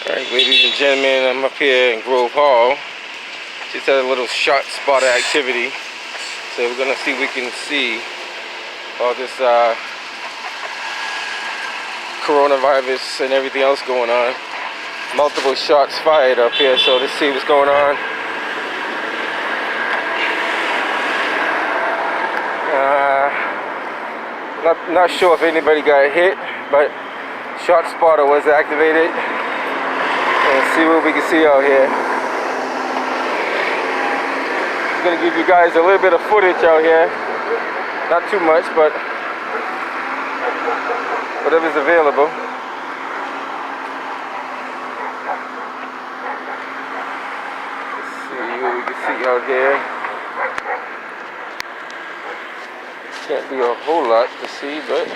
Alright, ladies and gentlemen, I'm up here in Grove Hall. Just had a little shot spotter activity. So we're gonna see if we can see all this coronavirus and everything else going on. Multiple shots fired up here, so let's see what's going on. Not sure if anybody got hit, but shot spotter was activated. And see what we can see out here. I'm gonna give you guys a little bit of footage out here. Not too much, but whatever's available. Let's see what we can see out here. Can't be a whole lot to see, but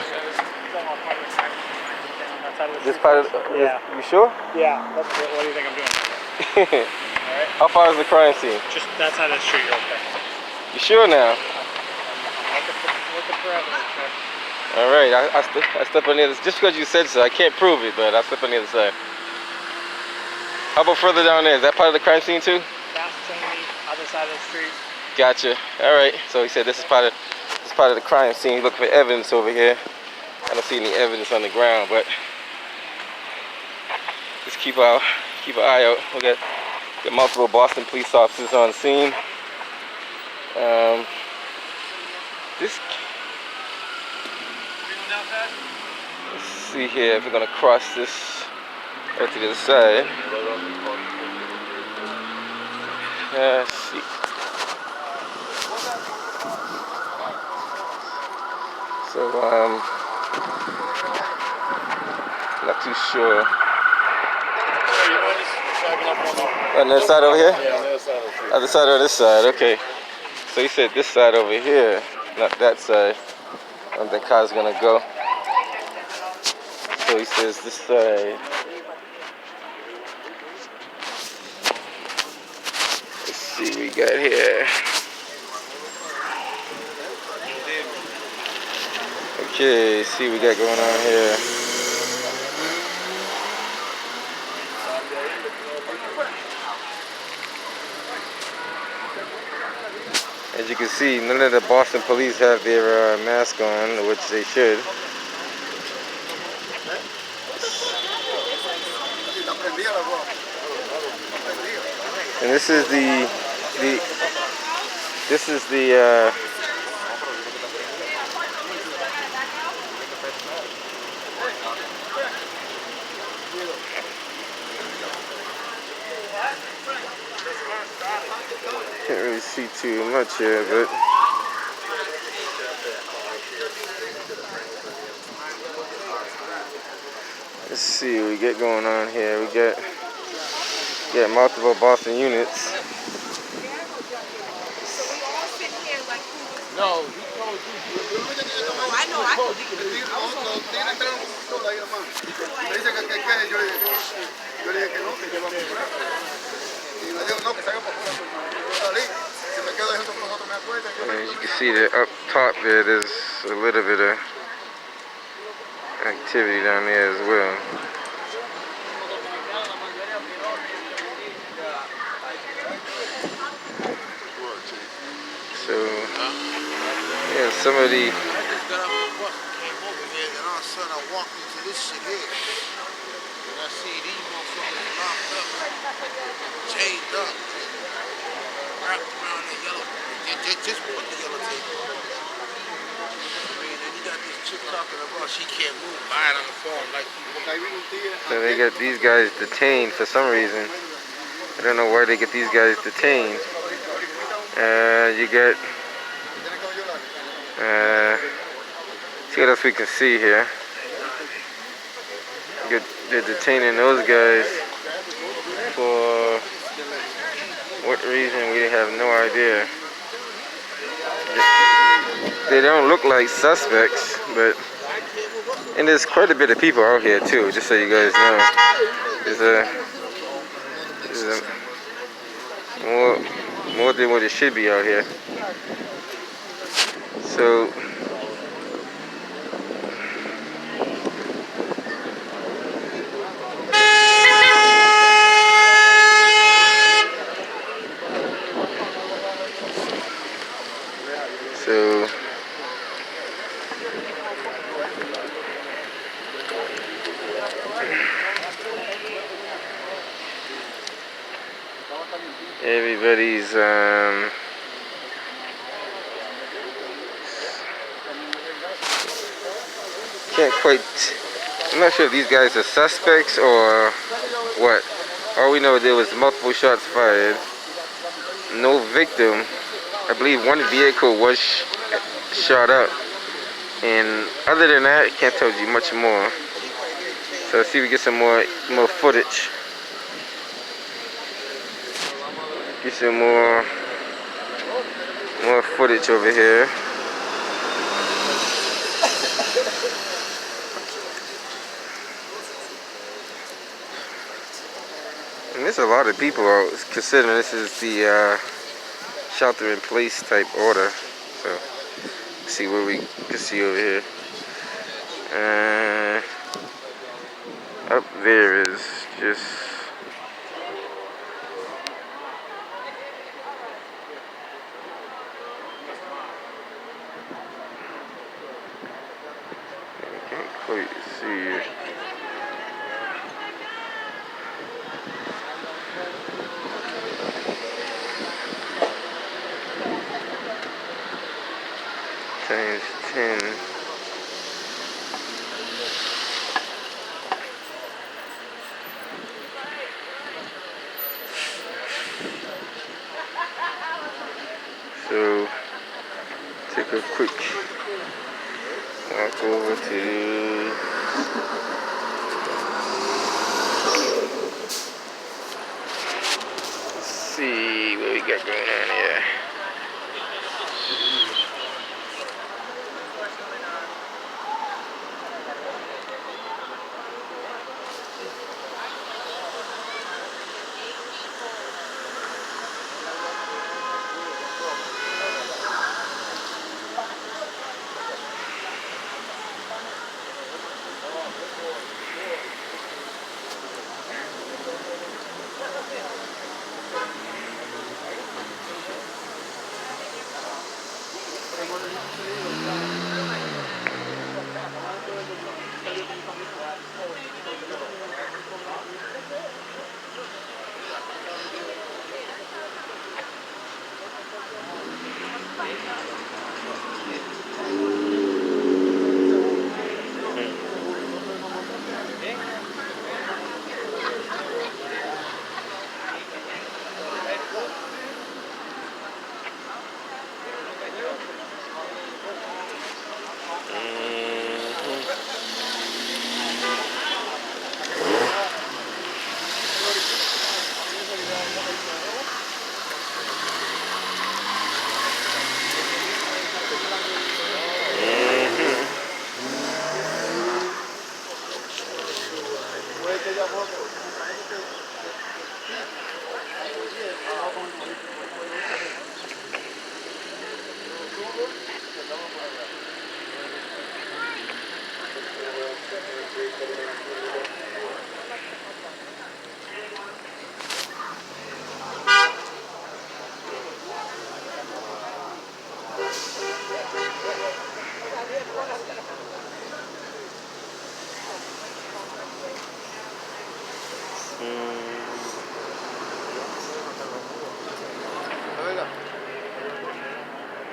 this part of yeah. You sure? Yeah. What do you think I'm doing? Alright. How far is the crime scene? Just that side of the street, real quick. You sure now? Look at forever. Alright, I step on the other side. Just because you said so, I can't prove it, but I step on the other side. How about further down there? Is that part of the crime scene too? That's on the other side of the street. Gotcha. Alright, so he said this is part of the crime scene. Looking for evidence over here. I don't see any evidence on the ground, but just keep an eye out. We got multiple Boston police officers on scene. Let's see here if we're gonna cross this over to the other side. Let's see. So not too sure. On the side over here? Yeah, on the other side of the street. Other side or this side? Okay. So he said this side over here, not that side. I don't think car's gonna go. So he says this side. Let's see what we got here. Okay, see what we got going on here. As you can see, none of the Boston police have their mask on, which they should. And this is the can't really see too much here, but let's see what we get going on here. We got multiple Boston units. No, he told you. I know. As you can see that up top there's a little bit of activity down there as well. So, yeah, some of the... I just got off the bus and came over here, and all of a sudden I walked into this shit here. And I see these motherfuckers locked up, chained up, wrapped around the yellow, just put the yellow tape on. I mean, and you got this chick talking about she can't move, lying on the phone like So they got these guys detained for some reason. I don't know why they get these guys detained. You get, see what else we can see here. They're detaining those guys for what reason, we have no idea. They don't look like suspects, but, and there's quite a bit of people out here too, just so you guys know. There's more than what it should be out here. So Everybody's can't quite. I'm not sure if these guys are suspects or what. All we know there was multiple shots fired. No victim. I believe one vehicle was shot up. And other than that, I can't tell you much more. So let's see if we get some more footage. Get some more footage over here. And there's a lot of people out, considering this is the shelter in place type order. So let's see what we can see over here. Up there is just I can't quite see. Times 10. So take a quick walk over to see what we got going on here.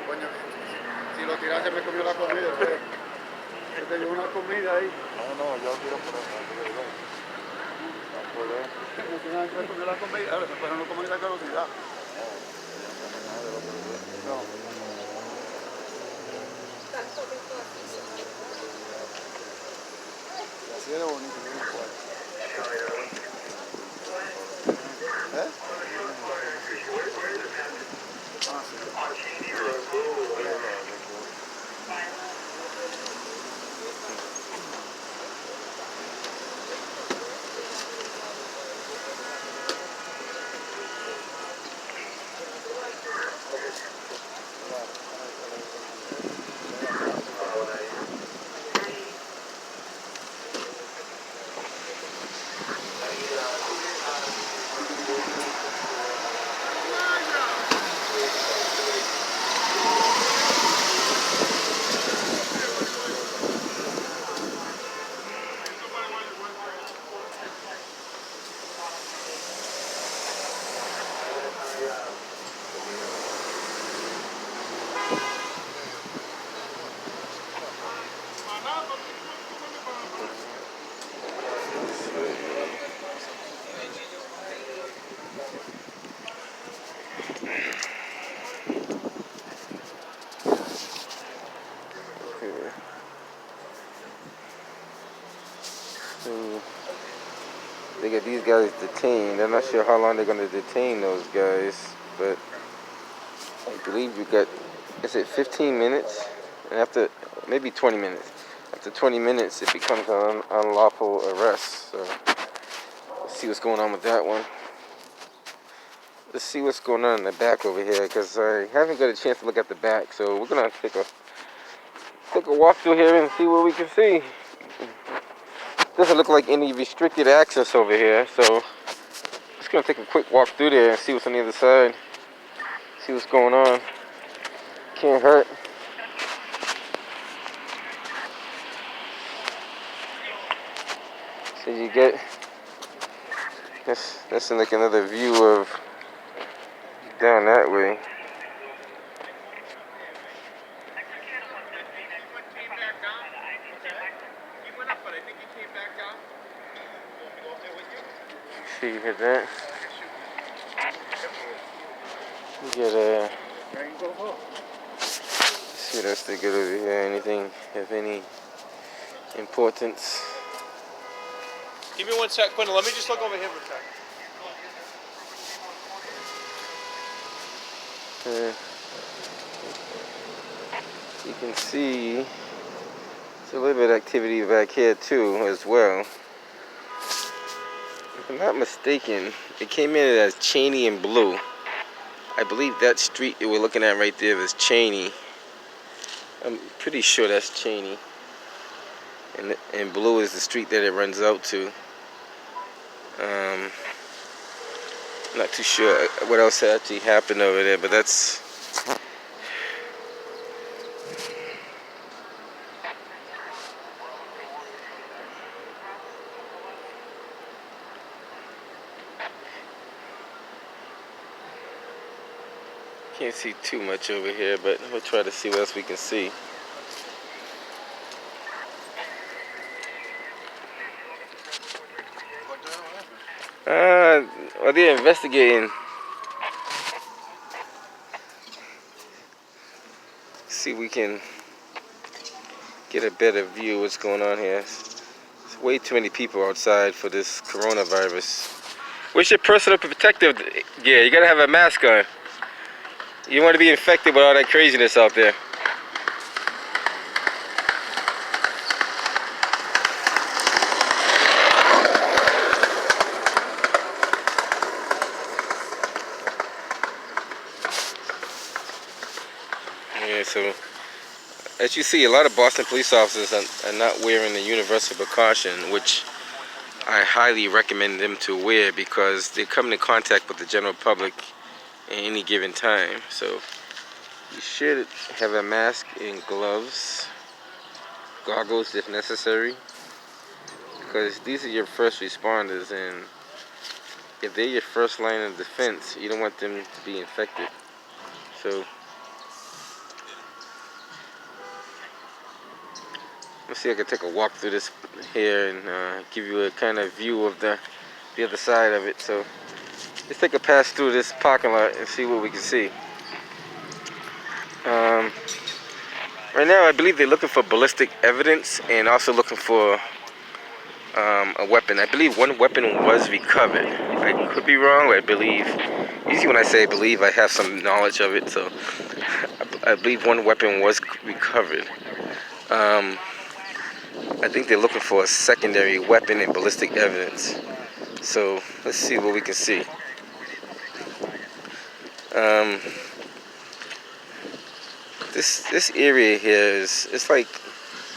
Coño, si lo tiras se me comió la comida. Yo te llevo una comida ahí. No, yo tiro por acá. No me comió la comida, ahora se fueron los comidas de velocidad. No. Así de bonito, muy fuerte. ¿Eh? Ah, sí. they get these guys detained. I'm not sure how long they're going to detain those guys, but I believe you got, is it 15 minutes? And after, maybe 20 minutes. After 20 minutes, it becomes an unlawful arrest. So let's see what's going on with that one. Let's see what's going on in the back over here, because I haven't got a chance to look at the back. So we're gonna take a walk through here and see what we can see. Doesn't look like any restricted access over here, so just gonna take a quick walk through there and see what's on the other side. See what's going on. Can't hurt. So you get that's like another view of down that way. See, you hit that. You get see what else they got over here. Anything of any importance? Give me 1 sec, Quentin. Let me just look over here for a sec. You can see there's a little bit of activity back here too as well. If I'm not mistaken, it came in as Cheney and Blue. I believe that street that we're looking at right there is Cheney. I'm pretty sure that's Cheney. And Blue is the street that it runs out to. Not too sure what else actually happened over there, but that's can't see too much over here, but we'll try to see what else we can see. Well, they're investigating. See if we can get a better view of what's going on here. There's way too many people outside for this coronavirus. Where's your personal protective gear? You gotta have a mask on. You don't want to be infected with all that craziness out there. Yeah, so as you see, a lot of Boston police officers are not wearing the universal precaution, which I highly recommend them to wear because they come in contact with the general public at any given time. So you should have a mask and gloves, goggles if necessary, because these are your first responders, and if they're your first line of defense, you don't want them to be infected. So let's see if I can take a walk through this here and give you a kind of view of the other side of it. So let's take a pass through this parking lot and see what we can see. Right now, I believe they're looking for ballistic evidence and also looking for a weapon. I believe one weapon was recovered. I could be wrong, but I believe, usually when I say believe, I have some knowledge of it, so I believe one weapon was recovered. I think they're looking for a secondary weapon and ballistic evidence. So let's see what we can see. This area here it's like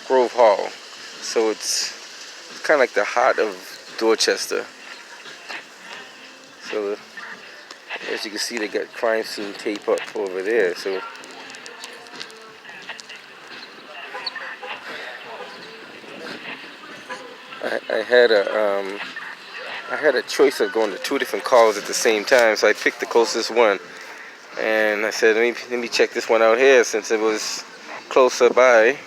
Grove Hall, so it's kind of like the heart of Dorchester. So as you can see, they got crime scene tape up over there. So I had a choice of going to 2 different calls at the same time, so I picked the closest one. And I said, let me check this one out here since it was closer by.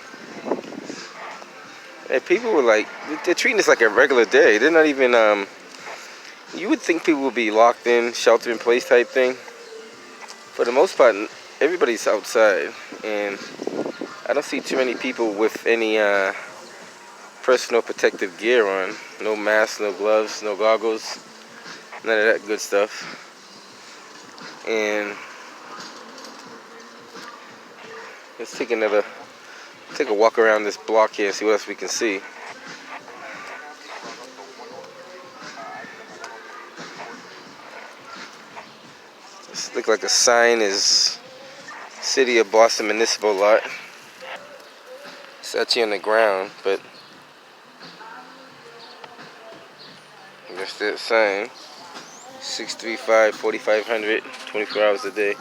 And people were like, they're treating this like a regular day. They're not even, you would think people would be locked in, shelter in place type thing. For the most part, everybody's outside. And I don't see too many people with any personal protective gear on. No masks, no gloves, no goggles, none of that good stuff. And let's take a walk around this block here and see what else we can see. This looks like a sign is City of Boston Municipal Lot. It's actually on the ground, but that's that sign. 635-4500, 24 hours a day.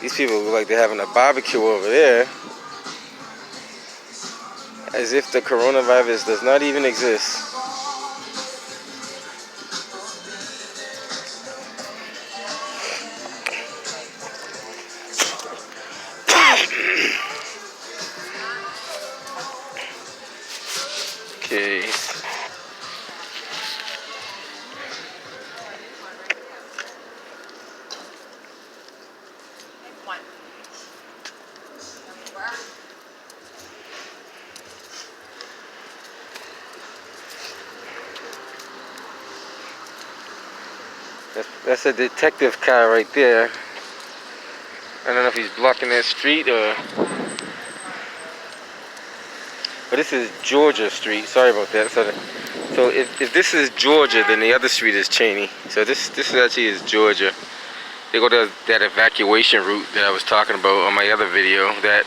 These people look like they're having a barbecue over there, as if the coronavirus does not even exist. Okay. That's a detective car right there. I don't know if he's blocking that street or... But this is Georgia Street. Sorry about that. So if this is Georgia, then the other street is Cheney. So this actually is Georgia. They go to that evacuation route that I was talking about on my other video that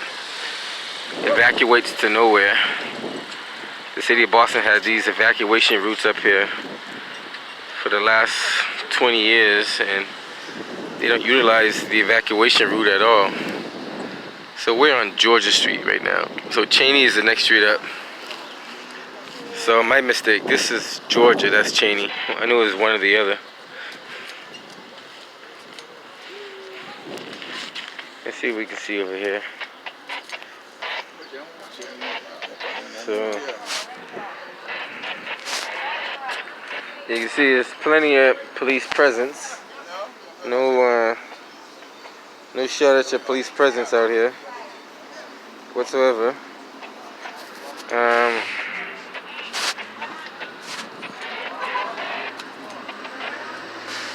evacuates to nowhere. The city of Boston has these evacuation routes up here for the last 20 years, and they don't utilize the evacuation route at all. So we're on Georgia Street right now. So Cheney is the next street up. So my mistake. This is Georgia. That's Cheney. I knew it was one or the other. Let's see what we can see over here. So you can see there's plenty of police presence. No shortage of police presence out here whatsoever.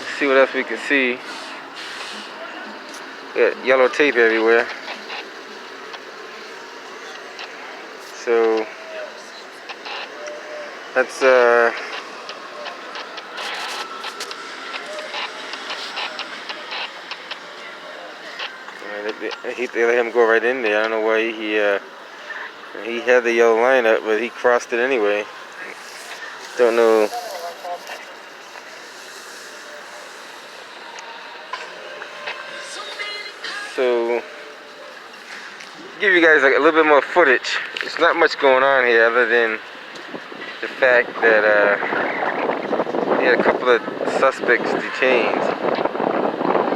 Let's see what else we can see. Got yellow tape everywhere. So that's they let him go right in there. I don't know why he had the yellow line up, but he crossed it anyway. Don't know. So give you guys like a little bit more footage. There's not much going on here other than the fact that we had a couple of suspects detained.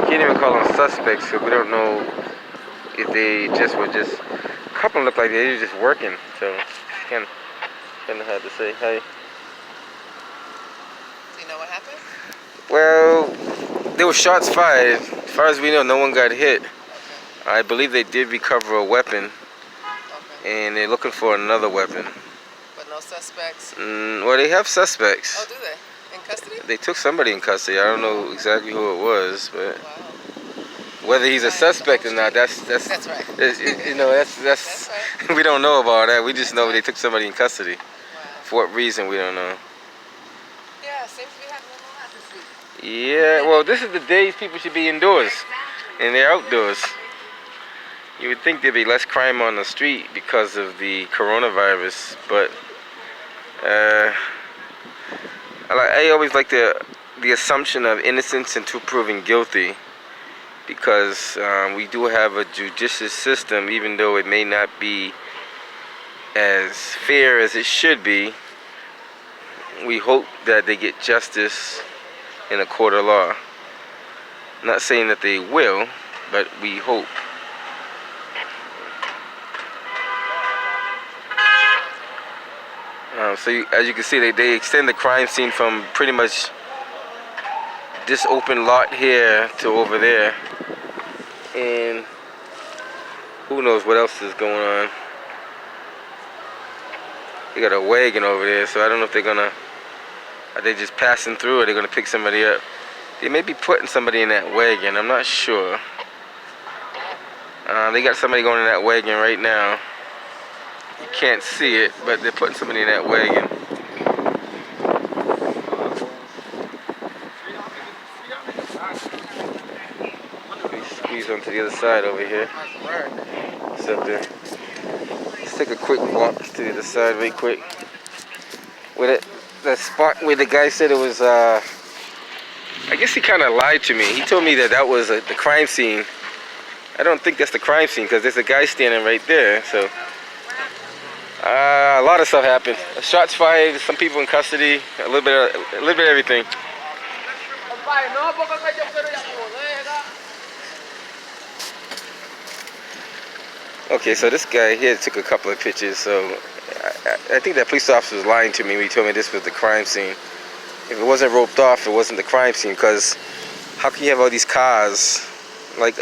Can't even call them suspects because we don't know if they were a couple look like they were just working, so it's kind of hard to say. Hi. Do you know what happened? Well, there were shots fired. As far as we know, no one got hit. I believe they did recover a weapon, and they're looking for another weapon. But no suspects? Well, they have suspects. Oh, do they? In custody? They took somebody in custody. I don't know exactly who it was, but Wow. whether he's a suspect or not, that's right. You know, that's right. we don't know about that. We just know they took somebody in custody. Wow. For what reason, we don't know. Yeah, seems to be happening a lot this week. Yeah, well, this is the days people should be indoors, and they're outdoors. You would think there'd be less crime on the street because of the coronavirus, but I always like the assumption of innocence until proven guilty, because we do have a judicial system, even though it may not be as fair as it should be. We hope that they get justice in a court of law. Not saying that they will, but we hope. So as you can see, they extend the crime scene from pretty much this open lot here to over there. And who knows what else is going on. They got a wagon over there, so I don't know if they're gonna, are they just passing through or they're gonna pick somebody up. They may be putting somebody in that wagon, I'm not sure. They got somebody going in that wagon right now. You can't see it, but they're putting somebody in that wagon. Let me squeeze onto the other side over here. It's up there. Let's take a quick walk to the other side real quick. With that spot where the guy said it was, I guess he kind of lied to me. He told me that that was the crime scene. I don't think that's the crime scene because there's a guy standing right there. So a lot of stuff happened. Shots fired, some people in custody, a little bit of everything. Okay, so this guy here took a couple of pictures. So I think that police officer was lying to me when he told me this was the crime scene. If it wasn't roped off, it wasn't the crime scene. Because how can you have all these cars? Like,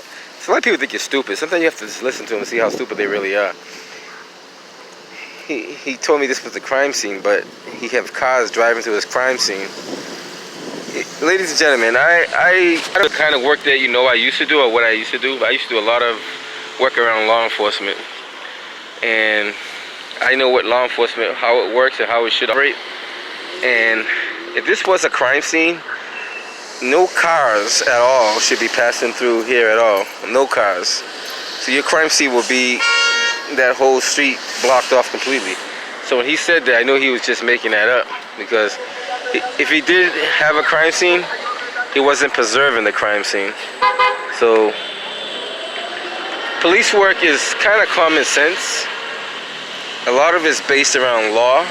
a lot of people think you're stupid. Sometimes you have to just listen to them and see how stupid they really are. He told me this was the crime scene, but he have cars driving to his crime scene. Ladies and gentlemen, I the kind of work that I used to do, or what I used to do. I used to do a lot of work around law enforcement, and I know what law enforcement, how it works and how it should operate. And if this was a crime scene, no cars at all should be passing through here at all. No cars. So your crime scene will be that whole street blocked off completely. So when he said that, I know he was just making that up, because if he did have a crime scene, he wasn't preserving the crime scene. So police work is kind of common sense. A lot of it's based around law.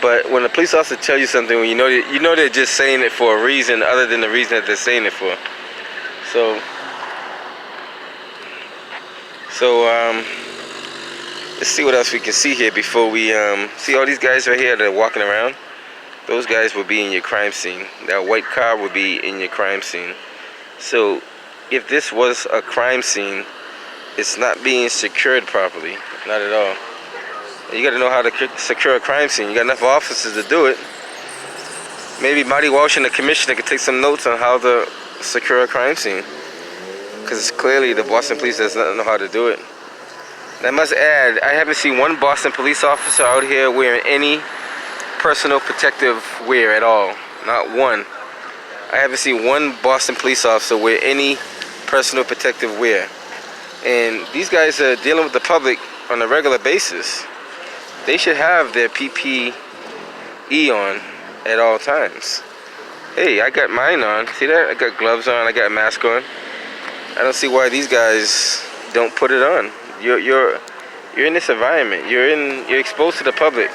But when a police officer tells you something, you know they're just saying it for a reason other than the reason that they're saying it for. So let's see what else we can see here before we see all these guys right here that are walking around. Those guys will be in your crime scene. That white car will be in your crime scene. So if this was a crime scene, it's not being secured properly. Not at all. You got to know how to secure a crime scene. You got enough officers to do it. Maybe Marty Walsh and the commissioner could take some notes on how to secure a crime scene, because clearly the Boston police does not know how to do it. And I must add, I haven't seen one Boston police officer out here wearing any personal protective wear at all. Not one. I haven't seen one Boston police officer wear any personal protective wear. And these guys are dealing with the public on a regular basis. They should have their PPE on at all times. Hey, I got mine on. See that? I got gloves on. I got a mask on. I don't see why these guys don't put it on. You're in this environment. You're exposed to the public.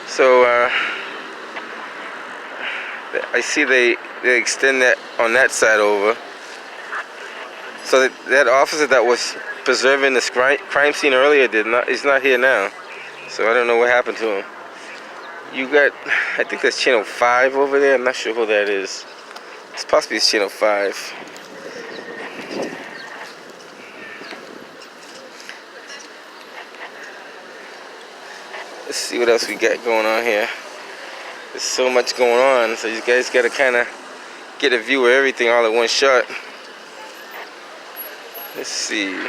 So I see they extend that on that side over. So that officer that was preserving this crime scene earlier is not here now. So I don't know what happened to him. You got, I think that's channel 5 over there. I'm not sure who that is. It's possibly channel 5. Let's see what else we got going on here. There's so much going on, so you guys got to kind of get a view of everything all at one shot. Let's see.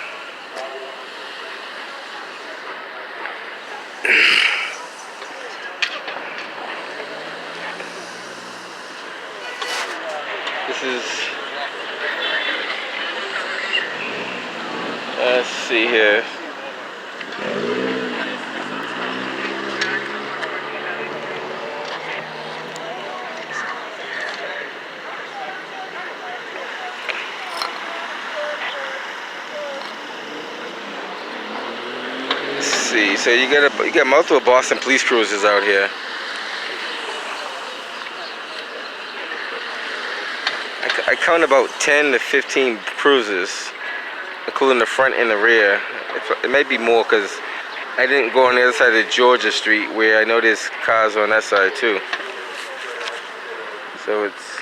This is, let's see here. So you got multiple Boston police cruisers out here. I count about 10 to 15 cruisers, including the front and the rear. It may be more because I didn't go on the other side of Georgia Street, where I know there's cars on that side too. So it's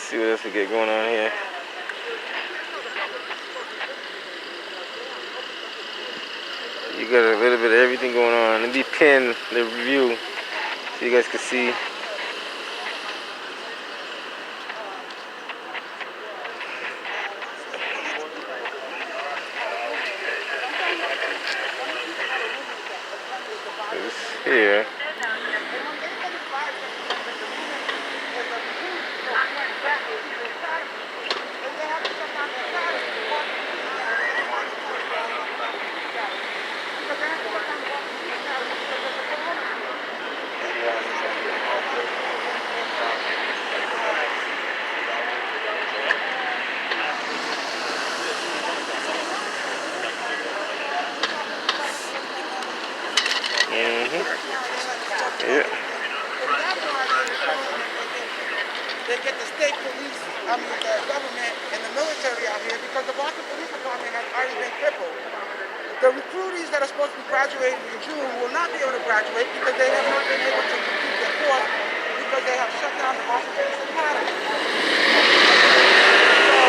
see what else we get going on here. You got a little bit of everything going on. Let me pin the review so you guys can see. This here. Yeah. They get the state police, the government and the military out here because the Boston Police Department has already been crippled. The recruitees that are supposed to be graduating in June will not be able to graduate because they have not been able to complete their course because they have shut down the Boston Police Academy. So,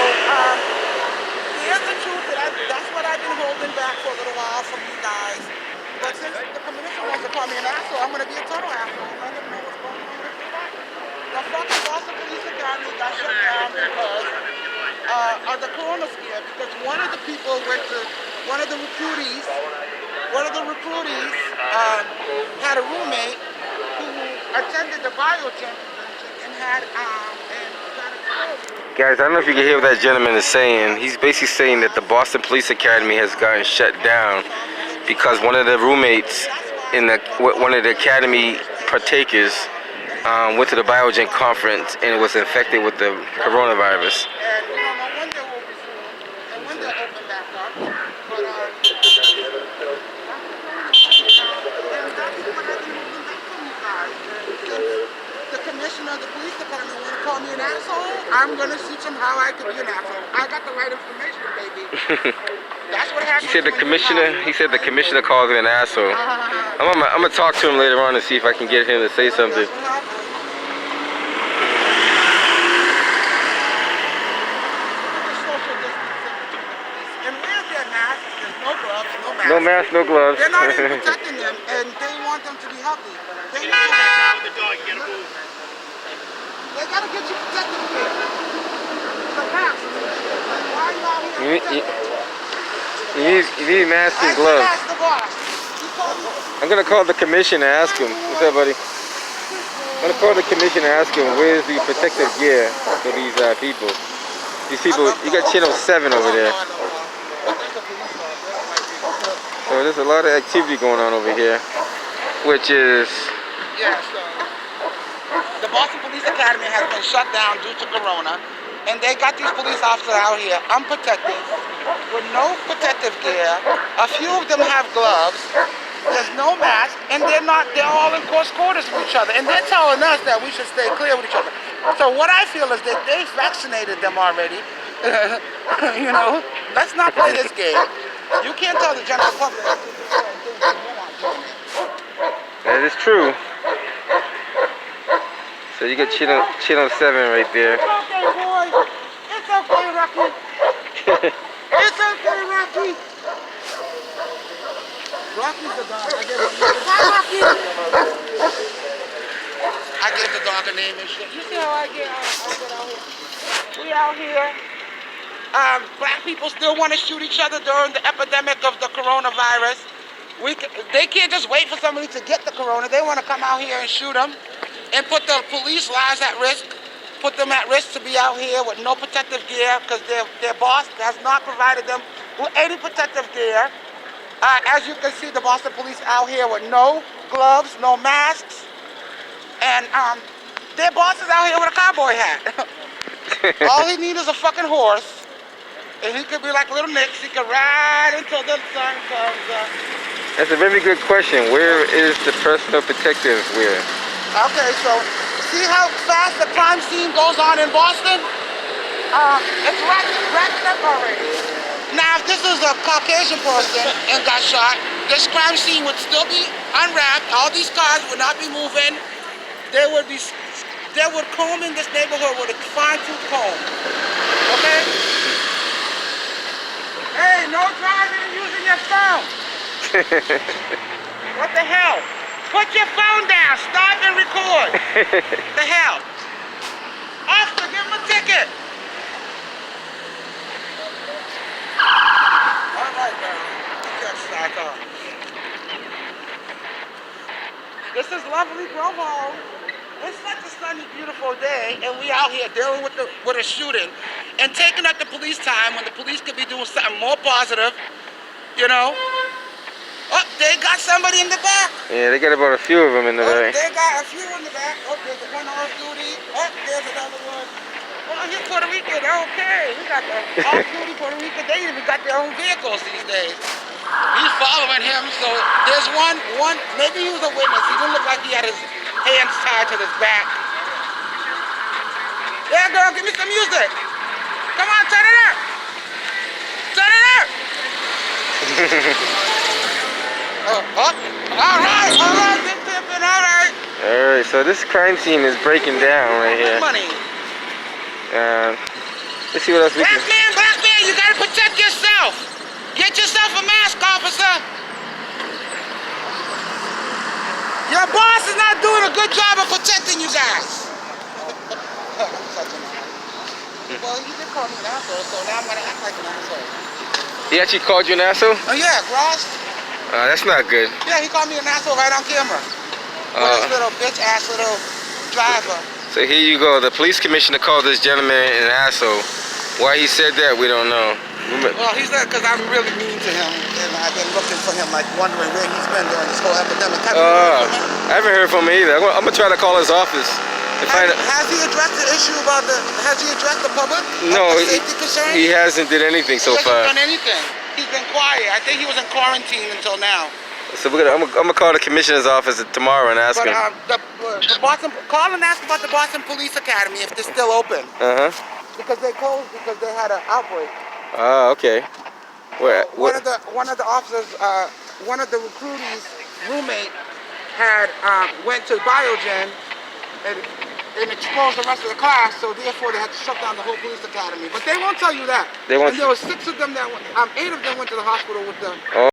here's the truth that's what I've been holding back for a little while from you guys. But since the commissioner wants to call me an asshole, I'm going to be a total asshole and let him know what's going on with the fight. The fucking Boston Police Academy got shut down because of the corona scare, because one of the people went to, one of the recruitees had a roommate who attended the bio championship and had got exposed. Guys, I don't know if you can hear what that gentleman is saying. He's basically saying that the Boston Police Academy has gotten shut down because one of the roommates in one of the academy partakers went to the Biogen conference and was infected with the coronavirus. And no wonder we'll be soon. And when they'll open back up. But and that's what I've been holding back from you guys. Since the commissioner of the police department want to call me an asshole, I'm gonna teach him how I could be an asshole. I got the right information, baby. That's what happened. He said the commissioner calls me an asshole. I'm gonna talk to him later on and see if I can get him to say something. No mask, no gloves. They're not even protecting them, and they want them to be healthy. They need to They gotta get you protected again. The mask. Why are you out here? You need masks and gloves. I'm gonna call the commission and ask him. What's up, buddy? I'm gonna call the commission and ask him where's the protective gear for these people. These people, you got Channel 7 over there. So there's a lot of activity going on over here, which is... Yes, the Boston Police Academy has been shut down due to corona, and they got these police officers out here unprotected, with no protective gear. A few of them have gloves. There's no mask, and they're all in close quarters with each other, and they're telling us that we should stay clear with each other. So what I feel is that they vaccinated them already. You know, let's not play this game. You can't tell the general public. That is true. So you got Channel 7 right there. It's okay, boy. It's okay, Rocky. It's okay, Rocky. Rocky's the dog. Hi, Rocky. I gave the dog a name and shit. You see how I get out here? We out here. Black people still want to shoot each other during the epidemic of the coronavirus. They can't just wait for somebody to get the corona. They want to come out here and shoot them and put the police lives at risk, put them at risk to be out here with no protective gear because their boss has not provided them with any protective gear. As you can see, the Boston police out here with no gloves, no masks, and their boss is out here with a cowboy hat. All he needs is a fucking horse. And he could be like Little Nix. He could ride until the sun comes up. That's a very good question. Where is the personal protective wear? Okay, so see how fast the crime scene goes on in Boston? It's wrapped up already. Now, if this is a Caucasian person and got shot, this crime scene would still be unwrapped. All these cars would not be moving. They would be they would comb in this neighborhood with a fine-tooth comb. Okay? Hey, no driving and using your phone. What the hell? Put your phone down. Stop and record. The hell? Officer, give him a ticket. All right, girl. Get your sack on. This is lovely Grove Home. It's such a sunny, beautiful day, and we out here dealing with a shooting and taking up the police time when the police could be doing something more positive, you know? Oh, they got somebody in the back. Yeah, they got about a few of them in the back. They got a few in the back. Oh, there's one off duty. Oh, there's another one. Oh, he's Puerto Rican. Okay, we got the off duty Puerto Rican. They even got their own vehicles these days. He's following him, so there's one, maybe he was a witness. He didn't look like he had his hands tied to his back. Yeah, girl, give me some music. Come on, turn it up. Turn it up. All right, big pimpin', all right. Alright, so this crime scene is breaking down right here. Money. Let's see what else we can... Black man, you gotta protect yourself. Get yourself a mask, officer. Your boss is not doing a good job of protecting you guys. Well, he did call me an asshole, so now I'm gonna act like an asshole. He actually called you an asshole? Oh yeah, Ross. That's not good. Yeah, he called me an asshole right on camera. With his little bitch-ass little driver. So here you go. The police commissioner called this gentleman an asshole. Why he said that, we don't know. Well, he said because I'm really mean to him, and I've been looking for him, like wondering where he's been during this whole epidemic. Have you heard from him? I haven't heard from him either. I'm gonna try to call his office to find out. Has he addressed the issue about has he addressed the public? No, the safety concerns? he hasn't did anything so He far. hasn't done anything. He's been quiet. I think he was in quarantine until now. So I'm gonna call the commissioner's office tomorrow and ask But him. the Boston, call and ask about the Boston Police Academy if they're still open. Because they closed because they had an outbreak. Oh, okay. Where? One of the officers, one of the recruitees' roommate had went to Biogen and exposed the rest of the class, so therefore they had to shut down the whole police academy. But they won't tell you that. They won't. And there were 6 of them that 8 of them went to the hospital with the. Oh.